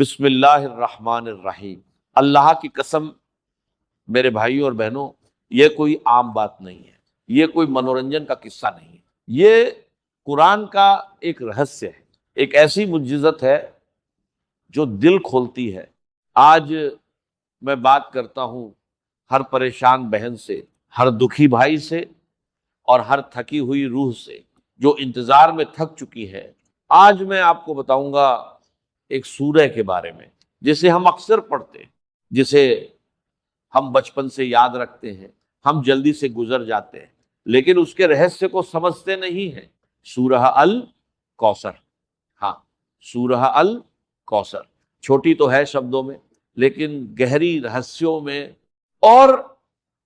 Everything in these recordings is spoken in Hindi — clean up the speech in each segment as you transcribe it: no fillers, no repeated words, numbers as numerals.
बिस्मिल्लाहिर्रहमानिर्रहीम। अल्लाह की कसम मेरे भाइयों और बहनों, ये कोई आम बात नहीं है, ये कोई मनोरंजन का किस्सा नहीं है, ये कुरान का एक रहस्य है, एक ऐसी मुज्जिज़त है जो दिल खोलती है। आज मैं बात करता हूं हर परेशान बहन से, हर दुखी भाई से और हर थकी हुई रूह से जो इंतजार में थक चुकी है। आज मैं आपको बताऊंगा एक सूरह के बारे में जिसे हम अक्सर पढ़ते हैं, जिसे हम बचपन से याद रखते हैं, हम जल्दी से गुजर जाते हैं, लेकिन उसके रहस्य को समझते नहीं हैं। सूरह अल कौसर। हाँ, सूरह अल कौसर छोटी तो है शब्दों में, लेकिन गहरी रहस्यों में और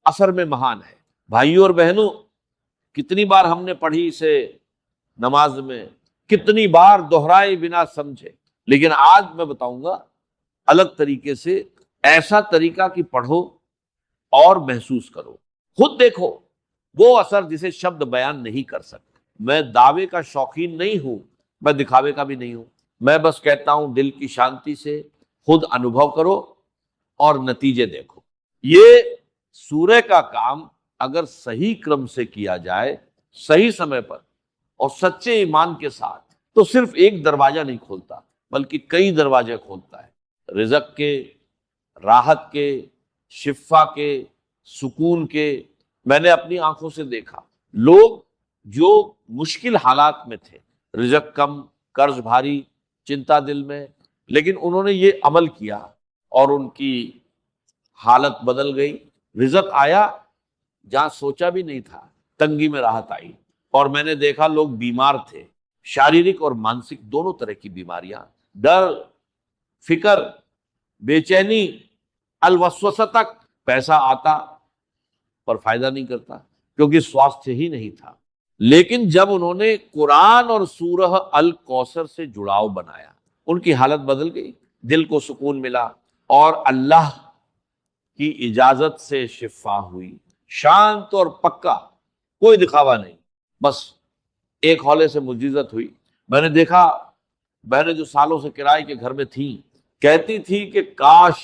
असर में महान है। भाइयों और बहनों, कितनी बार हमने पढ़ी इसे नमाज में, कितनी बार दोहराए बिना समझे, लेकिन आज मैं बताऊंगा अलग तरीके से, ऐसा तरीका कि पढ़ो और महसूस करो, खुद देखो वो असर जिसे शब्द बयान नहीं कर सकते। मैं दावे का शौकीन नहीं हूं, मैं दिखावे का भी नहीं हूं, मैं बस कहता हूं दिल की शांति से खुद अनुभव करो और नतीजे देखो। ये सूरह का काम अगर सही क्रम से किया जाए, सही समय पर और सच्चे ईमान के साथ, तो सिर्फ एक दरवाजा नहीं खोलता बल्कि कई दरवाजे खोलता है। रिज़्क़ के, राहत के, शिफा के, सुकून के। मैंने अपनी आंखों से देखा लोग जो मुश्किल हालात में थे, रिज़्क़ कम, कर्ज भारी, चिंता दिल में, लेकिन उन्होंने ये अमल किया और उनकी हालत बदल गई। रिज़्क़ आया जहां सोचा भी नहीं था, तंगी में राहत आई। और मैंने देखा लोग बीमार थे, शारीरिक और मानसिक दोनों तरह की बीमारियां, डर, फिक्र, बेचैनी, अलवसवसा तक। पैसा आता पर फायदा नहीं करता क्योंकि स्वास्थ्य ही नहीं था। लेकिन जब उन्होंने कुरान और सूरह अल कौसर से जुड़ाव बनाया, उनकी हालत बदल गई, दिल को सुकून मिला और अल्लाह की इजाजत से शिफा हुई। शांत और पक्का, कोई दिखावा नहीं, बस एक हौले से मुजीजत हुई। मैंने देखा बहनें जो सालों से किराए के घर में थी, कहती थी कि काश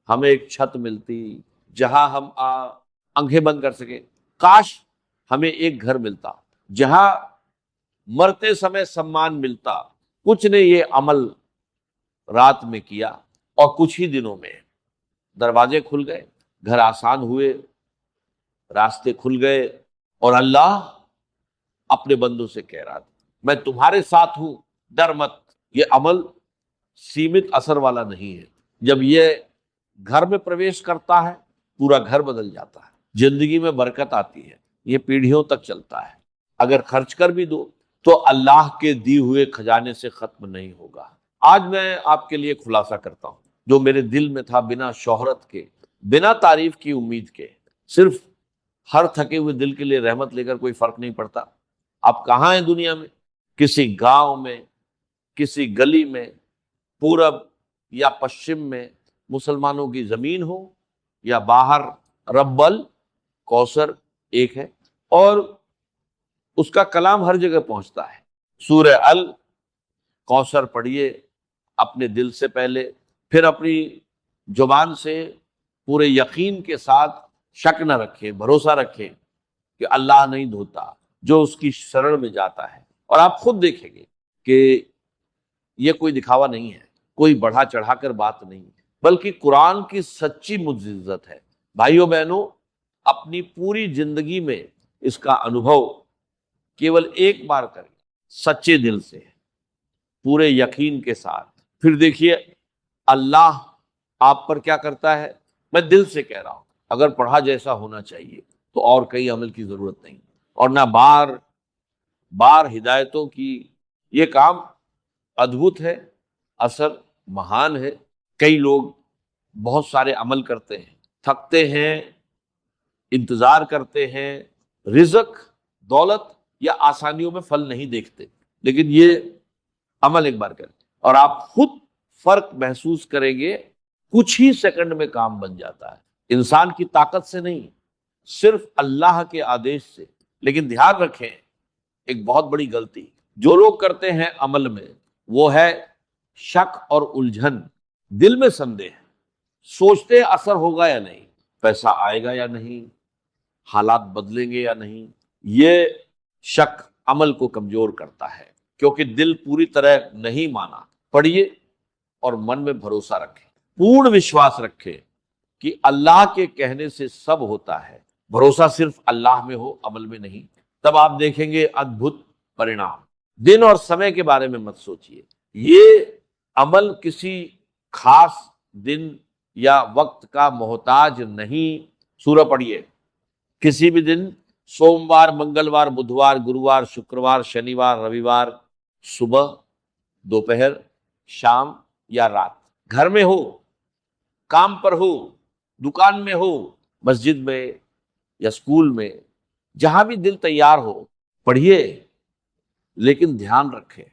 हमें एक छत मिलती जहां हम आंखें बंद कर सके, काश हमें एक घर मिलता जहां मरते समय सम्मान मिलता। कुछ ने ये अमल रात में किया और कुछ ही दिनों में दरवाजे खुल गए, घर आसान हुए, रास्ते खुल गए और अल्लाह अपने बंदों से कह रहा था, मैं तुम्हारे साथ हूं, डर मत। ये अमल सीमित असर वाला नहीं है, जब ये घर में प्रवेश करता है पूरा घर बदल जाता है, जिंदगी में बरकत आती है, ये पीढ़ियों तक चलता है। अगर खर्च कर भी दो तो अल्लाह के दिए हुए खजाने से खत्म नहीं होगा। आज मैं आपके लिए खुलासा करता हूं जो मेरे दिल में था, बिना शोहरत के, बिना तारीफ की उम्मीद के। सिर्फ हर थके हुए दिल के लिए रहमत लेकर कोई फर्क नहीं पड़ता। आप कहाँ हैं दुनिया में, किसी गांव में, किसी गली में, पूरब या पश्चिम में, मुसलमानों की जमीन हो या बाहर, रब्बल कौसर एक है और उसका कलाम हर जगह पहुंचता है। सूरह अल कौसर पढ़िए अपने दिल से पहले, फिर अपनी जुबान से पूरे यकीन के साथ। शक न रखें, भरोसा रखें कि अल्लाह नहीं धोता जो उसकी शरण में जाता है। और आप खुद देखेंगे कि यह कोई दिखावा नहीं है, कोई बढ़ा चढ़ाकर बात नहीं, बल्कि कुरान की सच्ची मुज्जिज़त है। भाइयों बहनों, अपनी पूरी जिंदगी में इसका अनुभव केवल एक बार करें, सच्चे दिल से, पूरे यकीन के साथ। फिर देखिए अल्लाह आप पर क्या करता है। मैं दिल से कह रहा हूं, अगर पढ़ा जैसा होना चाहिए तो और कई अमल की जरूरत नहीं, और ना बार बार हिदायतों की। ये काम अद्भुत है, असर महान है। कई लोग बहुत सारे अमल करते हैं, थकते हैं, इंतजार करते हैं, रिज़्क़, दौलत या आसानियों में फल नहीं देखते, लेकिन ये अमल एक बार करें और आप खुद फर्क महसूस करेंगे। कुछ ही सेकंड में काम बन जाता है, इंसान की ताकत से नहीं, सिर्फ अल्लाह के आदेश से। लेकिन ध्यान रखें, एक बहुत बड़ी गलती जो लोग करते हैं अमल में, वो है शक और उलझन, दिल में संदेह, सोचते असर होगा या नहीं, पैसा आएगा या नहीं, हालात बदलेंगे या नहीं, ये शक अमल को कमजोर करता है, क्योंकि दिल पूरी तरह नहीं माना। पढ़िए और मन में भरोसा रखें, पूर्ण विश्वास रखें कि अल्लाह के कहने से सब होता है। भरोसा सिर्फ अल्लाह में हो, अमल में नहीं, तब आप देखेंगे अद्भुत परिणाम। दिन और समय के बारे में मत सोचिए, ये अमल किसी खास दिन या वक्त का मोहताज नहीं। सूरह पढ़िए, किसी भी दिन, सोमवार, मंगलवार, बुधवार, गुरुवार, शुक्रवार, शनिवार, रविवार, सुबह, दोपहर, शाम या रात, घर में हो, काम पर हो, दुकान में हो, मस्जिद में या स्कूल में, जहां भी दिल तैयार हो, पढ़िए। लेकिन ध्यान रखें,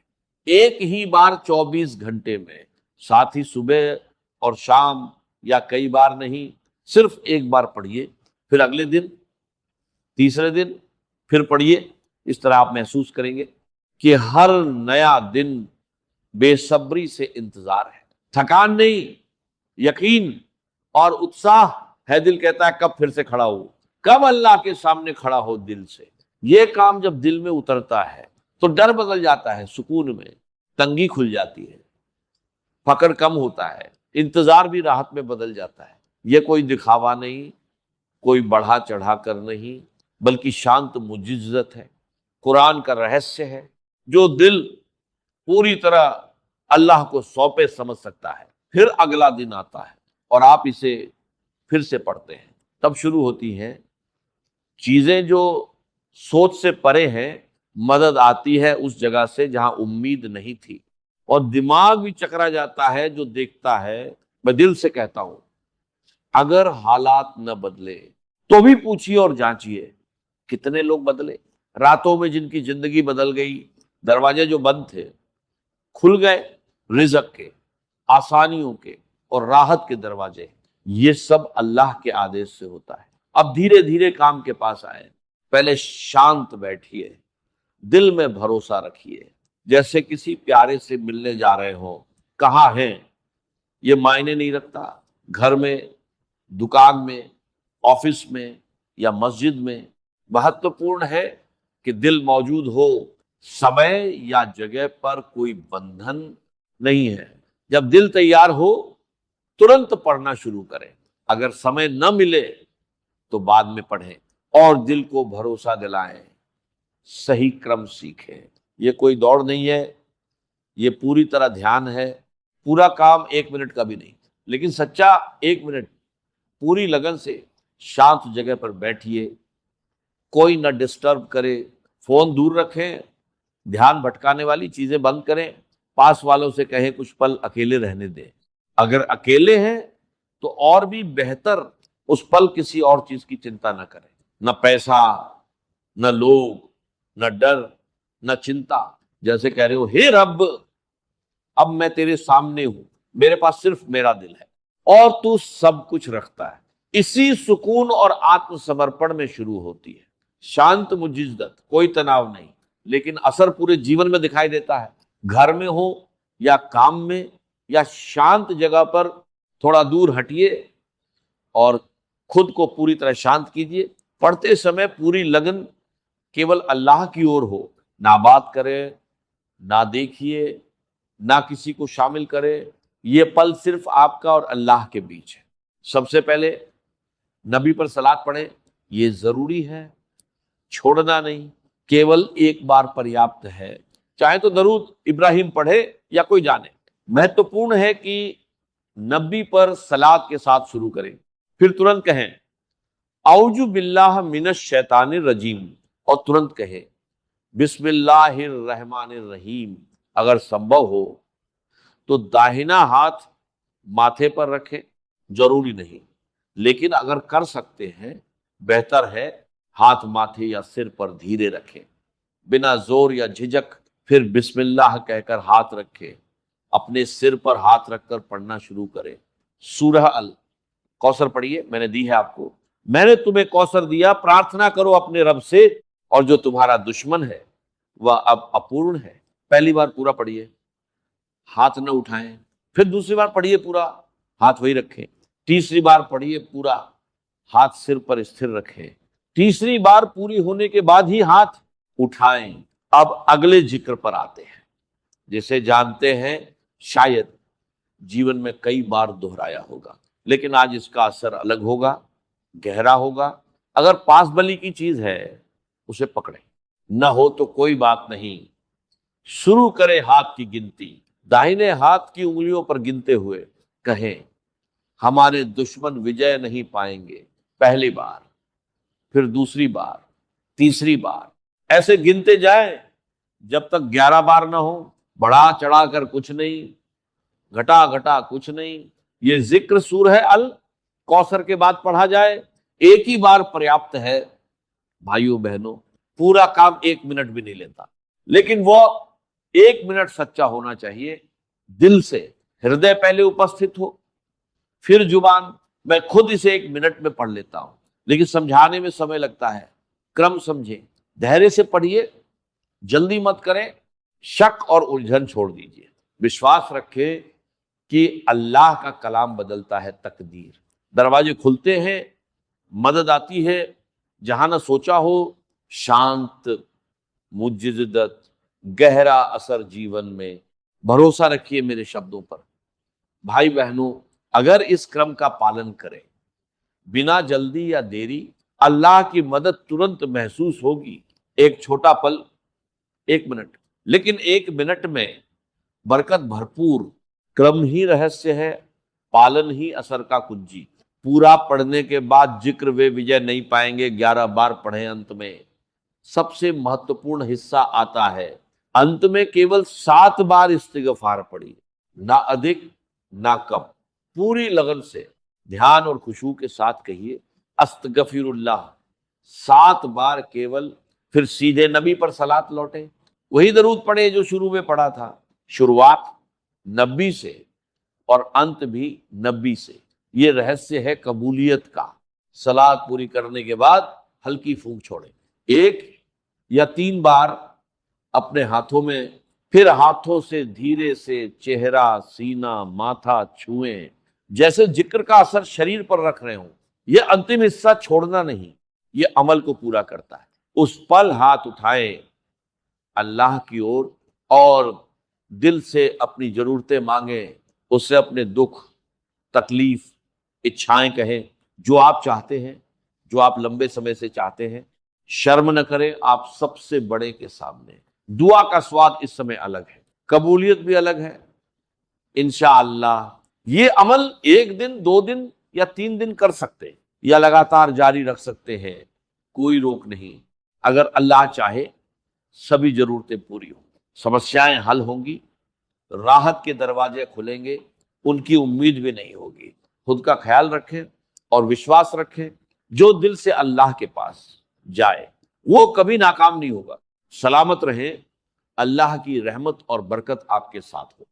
एक ही बार 24 घंटे में, साथ ही सुबह और शाम या कई बार नहीं, सिर्फ एक बार पढ़िए, फिर अगले दिन, तीसरे दिन फिर पढ़िए। इस तरह आप महसूस करेंगे कि हर नया दिन बेसब्री से इंतजार है, थकान नहीं, यकीन और उत्साह है। दिल कहता है कब फिर से खड़ा हो, कब अल्लाह के सामने खड़ा हो दिल से। ये काम जब दिल में उतरता है तो डर बदल जाता है, सुकून में तंगी खुल जाती है, फकर कम होता है, इंतजार भी राहत में बदल जाता है। ये कोई दिखावा नहीं, कोई बढ़ा चढ़ा कर नहीं, बल्कि शांत मुजिज्जत है, कुरान का रहस्य है, जो दिल पूरी तरह अल्लाह को सौंपे समझ सकता है। फिर अगला दिन आता है और आप इसे फिर से पढ़ते हैं, तब शुरू होती हैं चीजें जो सोच से परे हैं। मदद आती है उस जगह से जहां उम्मीद नहीं थी, और दिमाग भी चकरा जाता है जो देखता है। मैं दिल से कहता हूं, अगर हालात न बदले तो भी पूछिए और जांचिए, कितने लोग बदले। रातों में जिनकी जिंदगी बदल गई, दरवाजे जो बंद थे खुल गए, रिज़्क़ के, आसानियों के और राहत के दरवाजे। ये सब अल्लाह के आदेश से होता है। अब धीरे धीरे काम के पास आए। पहले शांत बैठिए, दिल में भरोसा रखिए, जैसे किसी प्यारे से मिलने जा रहे हो। कहाँ हैं ये मायने नहीं रखता, घर में, दुकान में, ऑफिस में या मस्जिद में, महत्वपूर्ण है कि दिल मौजूद हो। समय या जगह पर कोई बंधन नहीं है। जब दिल तैयार हो तुरंत पढ़ना शुरू करें, अगर समय न मिले तो बाद में पढ़ें, और दिल को भरोसा दिलाएं, सही क्रम सीखें। ये कोई दौड़ नहीं है, ये पूरी तरह ध्यान है। पूरा काम 1 मिनट का भी नहीं, लेकिन सच्चा 1 मिनट पूरी लगन से शांत जगह पर बैठिए, कोई न डिस्टर्ब करे, फोन दूर रखें, ध्यान भटकाने वाली चीजें बंद करें, पास वालों से कहें कुछ पल अकेले रहने दें। अगर अकेले हैं तो और भी बेहतर, उस पल किसी और चीज की चिंता न करें, न पैसा, न लोग, न डर, न चिंता। जैसे कह रहे हो, हे रब, अब मैं तेरे सामने हूं, मेरे पास सिर्फ मेरा दिल है और तू सब कुछ रखता है। इसी सुकून और आत्मसमर्पण में शुरू होती है शांत मुजिज्जत। कोई तनाव नहीं, लेकिन असर पूरे जीवन में दिखाई देता है। घर में हो या काम में या शांत जगह पर, थोड़ा दूर हटिए और खुद को पूरी तरह शांत कीजिए। पढ़ते समय पूरी लगन केवल अल्लाह की ओर हो, ना बात करें, ना देखिए, ना किसी को शामिल करें। ये पल सिर्फ आपका और अल्लाह के बीच है। सबसे पहले नबी पर सलात पढ़ें, ये जरूरी है, छोड़ना नहीं। केवल एक बार पर्याप्त है, चाहे तो दरूद इब्राहिम पढ़े या कोई जाने। महत्वपूर्ण है कि नबी पर सलात के साथ शुरू करें, फिर तुरंत कहें औजु बिल्लाह मिनश शैतानिर रजीम, और तुरंत कहें बिस्मिल्लाहिर रहमानिर रहीम। अगर संभव हो तो दाहिना हाथ माथे पर रखें, जरूरी नहीं, लेकिन अगर कर सकते हैं बेहतर है हाथ माथे या सिर पर धीरे रखें, बिना जोर या झिझक। फिर बिस्मिल्लाह कहकर हाथ रखें, अपने सिर पर हाथ रखकर पढ़ना शुरू करें। सूरह अल कौसर पढ़िए, मैंने दी है आपको। मैंने तुम्हें कौसर दिया, प्रार्थना करो अपने रब से, और जो तुम्हारा दुश्मन है वह अब अपूर्ण है। पहली बार पूरा पढ़िए, हाथ न उठाएं। फिर दूसरी बार पढ़िए पूरा, हाथ वही रखें। तीसरी बार पढ़िए पूरा, हाथ सिर पर स्थिर रखें। तीसरी बार पूरी होने के बाद ही हाथ उठाएं। अब अगले जिक्र पर आते हैं, जिसे जानते हैं शायद जीवन में कई बार दोहराया होगा, लेकिन आज इसका असर अलग होगा, गहरा होगा। अगर पास बली की चीज है उसे पकड़े, न हो तो कोई बात नहीं, शुरू करें हाथ की गिनती। दाहिने हाथ की उंगलियों पर गिनते हुए कहें, हमारे दुश्मन विजय नहीं पाएंगे। पहली बार, फिर दूसरी बार, तीसरी बार, ऐसे गिनते जाए जब तक 11 बार ना हो। बढ़ा चढ़ा कर कुछ नहीं, घटा घटा कुछ नहीं। ये जिक्र सूर है अल कौसर के बाद पढ़ा जाए, एक ही बार पर्याप्त है। भाइयों बहनों, पूरा काम 1 मिनट भी नहीं लेता, लेकिन वो 1 मिनट सच्चा होना चाहिए, दिल से, हृदय पहले उपस्थित हो, फिर जुबान। मैं खुद इसे 1 मिनट में पढ़ लेता हूं, लेकिन समझाने में समय लगता है। क्रम समझें, धैर्य से पढ़िए, जल्दी मत करें, शक और उलझन छोड़ दीजिए। विश्वास रखें कि अल्लाह का कलाम बदलता है तकदीर। दरवाजे खुलते हैं, मदद आती है, जहां न सोचा हो। शांत, मुजिद्दत, गहरा असर जीवन में। भरोसा रखिए मेरे शब्दों पर। भाई बहनों, अगर इस क्रम का पालन करें, बिना जल्दी या देरी, अल्लाह की मदद तुरंत महसूस होगी। एक छोटा पल, 1 मिनट, लेकिन 1 मिनट में बरकत भरपूर। क्रम ही रहस्य है, पालन ही असर का कुंजी। पूरा पढ़ने के बाद जिक्र वे विजय नहीं पाएंगे, 11 बार पढ़ें। अंत में सबसे महत्वपूर्ण हिस्सा आता है, अंत में केवल 7 बार इस्तिगफार पढ़िए, ना अधिक ना कम। पूरी लगन से, ध्यान और खुशू के साथ कहिए, अस्तगफिरुल्लाह 7 बार केवल। फिर सीधे नबी पर सलात लौटे, वही दरूद पढ़े जो शुरू में पढ़ा था। शुरुआत नबी से और अंत भी नबी से। ये रहस्य है कबूलियत का। सलात पूरी करने के बाद हल्की फूंक छोड़े, 1 या 3 बार अपने हाथों में, फिर हाथों से धीरे से चेहरा, सीना, माथा छुएं, जैसे जिक्र का असर शरीर पर रख रहे हो। यह अंतिम हिस्सा छोड़ना नहीं, यह अमल को पूरा करता है। उस पल हाथ उठाएं अल्लाह की ओर और दिल से अपनी जरूरतें मांगे, उससे अपने दुख, तकलीफ, इच्छाएं कहें, जो आप चाहते हैं, जो आप लंबे समय से चाहते हैं। शर्म न करें आप सबसे बड़े के सामने। दुआ का स्वाद इस समय अलग है, कबूलियत भी अलग है। इंशाअल्लाह ये अमल 1 दिन, 2 दिन या 3 दिन कर सकते हैं, या लगातार जारी रख सकते हैं, कोई रोक नहीं। अगर अल्लाह चाहे सभी जरूरतें पूरी हों, समस्याएं हल होंगी, राहत के दरवाजे खुलेंगे, उनकी उम्मीद भी नहीं होगी। खुद का ख्याल रखें और विश्वास रखें, जो दिल से अल्लाह के पास जाए वो कभी नाकाम नहीं होगा। सलामत रहें, अल्लाह की रहमत और बरकत आपके साथ हो।